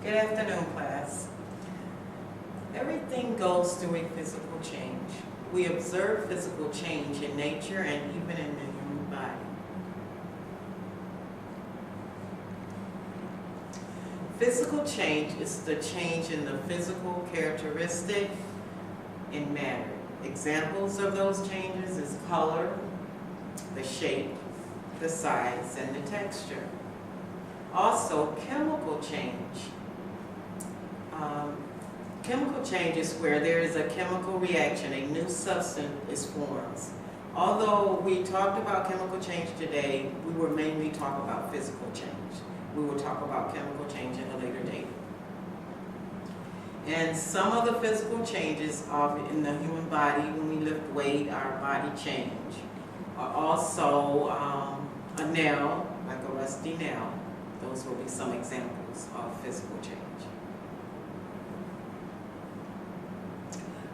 Good afternoon, class. Everything goes through a physical change. We observe physical change in nature and even in the human body. Physical change is the change in the physical characteristic in matter. Examples of those changes is color, the shape, the size, and the texture. Also, chemical change. Chemical change is where there is a chemical reaction, a new substance is formed. Although we talked about chemical change today, we were mainly talking about physical change. We will talk about chemical change in a later date. And some of the physical changes in the human body, when we lift weight, our body change. Also, a nail, like a rusty nail. Those will be some examples of physical change.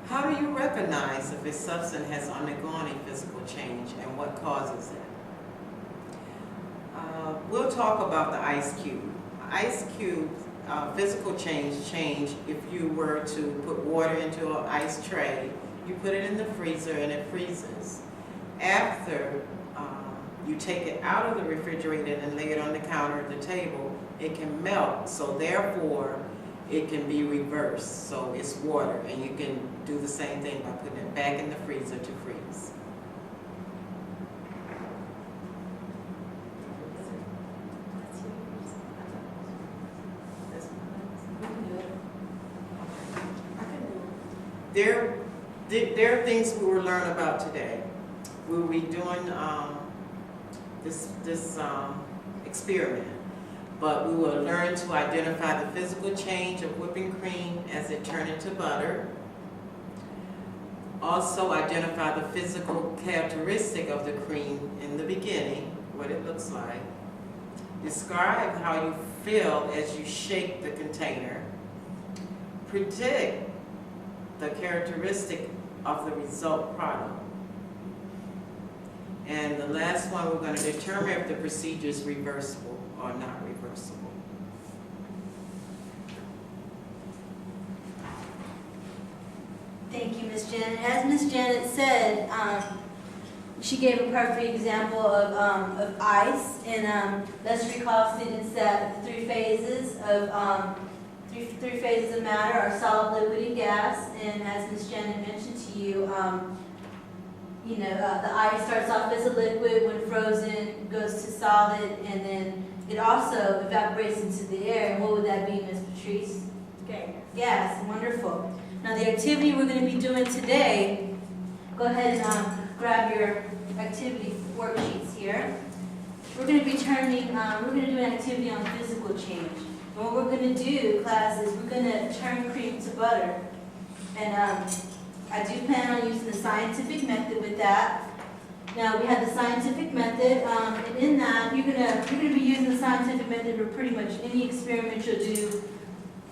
How do you recognize if a substance has undergone a physical change and what causes it? We'll talk about the ice cube. Ice cube physical change if you were to put water into an ice tray, you put it in the freezer and it freezes. After you take it out of the refrigerator and lay it on the counter at the table, it can melt, so therefore it can be reversed. So it's water, and you can do the same thing by putting it back in the freezer to freeze. There are things we will learn about today. We will be doing this experiment, but we will learn to identify the physical change of whipping cream as it turns into butter. Also identify the physical characteristic of the cream in the beginning, what it looks like. Describe how you feel as you shake the container. Predict the characteristic of the result product. And the last one, we're going to determine if the procedure is reversible or not reversible. Thank you, Ms. Janet. As Ms. Janet said, she gave a perfect example of ice, and let's recall, students, that the three phases of three phases of matter are solid, liquid, and gas. And as Ms. Janet mentioned to you, the ice starts off as a liquid, when frozen, goes to solid, and then it also evaporates into the air. And what would that be, Ms. Patrice? Gas. Wonderful. Now the activity we're going to be doing today, go ahead and grab your activity worksheets here. We're going to be we're going to do an activity on physical change. And what we're going to do, class, is we're going to turn cream to butter. And I do plan on using the scientific method with that. Now we have the scientific method, and in that you're gonna be using the scientific method for pretty much any experiment you'll do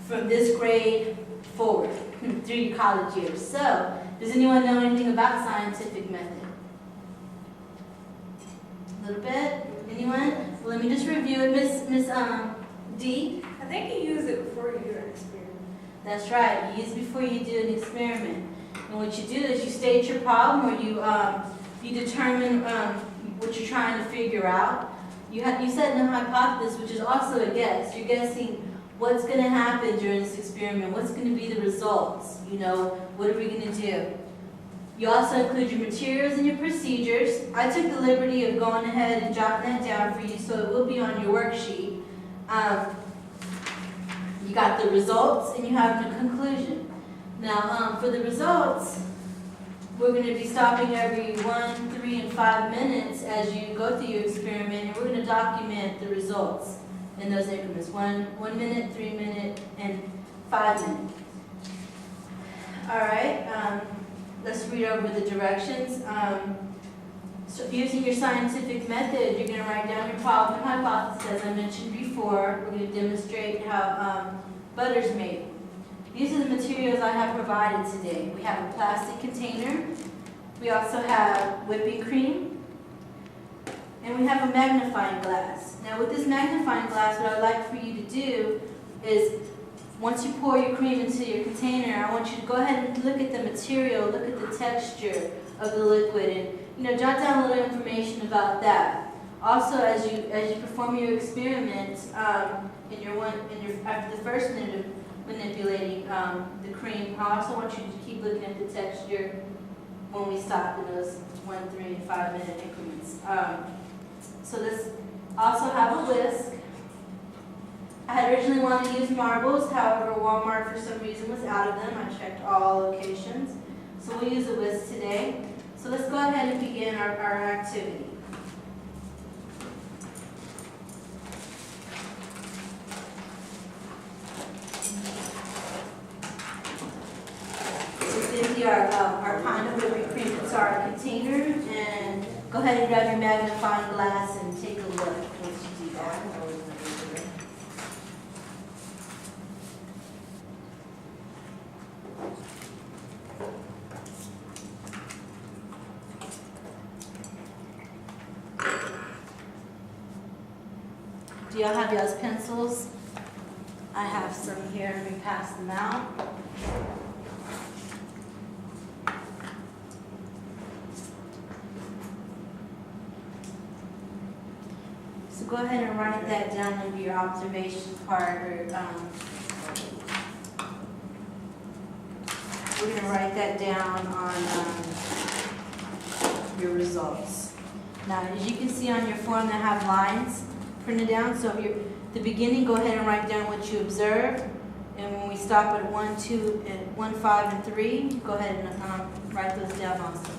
from this grade forward through your college years. So, does anyone know anything about scientific method? A little bit? Anyone? Well, let me just review it, Miss D. I think you use it before you do an experiment. That's right. You use it before you do an experiment. And what you do is you state your problem, or you determine what you're trying to figure out. You set a hypothesis, which is also a guess. You're guessing what's going to happen during this experiment. What's going to be the results? What are we going to do? You also include your materials and your procedures. I took the liberty of going ahead and jotting that down for you, so it will be on your worksheet. You got the results, and you have the conclusion. Now, for the results, we're going to be stopping every 1, 3, and 5 minutes as you go through your experiment, and we're going to document the results in those increments: 1 minute, 3 minute, and 5 minutes. All right, let's read over the directions. So using your scientific method, you're going to write down your problem and hypothesis. As I mentioned before, we're going to demonstrate how butter's made. These are the materials I have provided today. We have a plastic container. We also have whipping cream. And we have a magnifying glass. Now with this magnifying glass, what I'd like for you to do is once you pour your cream into your container, I want you to go ahead and look at the material, look at the texture of the liquid, and jot down a little information about that. Also, as you perform your experiment, after the first minute of manipulating the cream, I also want you to keep looking at the texture when we stop in those 1, 3, and 5 minute increments. So let's also have a whisk. I had originally wanted to use marbles, however, Walmart for some reason was out of them. I checked all locations, so we'll use a whisk today. So let's go ahead and begin our activity. Let's empty our pint of whipping cream into our container, and go ahead and grab your magnifying glass and take a look once you do that. Do y'all have y'all's pencils? I have some here. Let me pass them out. So go ahead and write that down under your observation part. We're going to write that down on your results. Now, as you can see on your form, they have lines printed down. So if you're at the beginning, go ahead and write down what you observed. And when we stop at 1, 2, and 1, 5, and 3, go ahead and write those down also.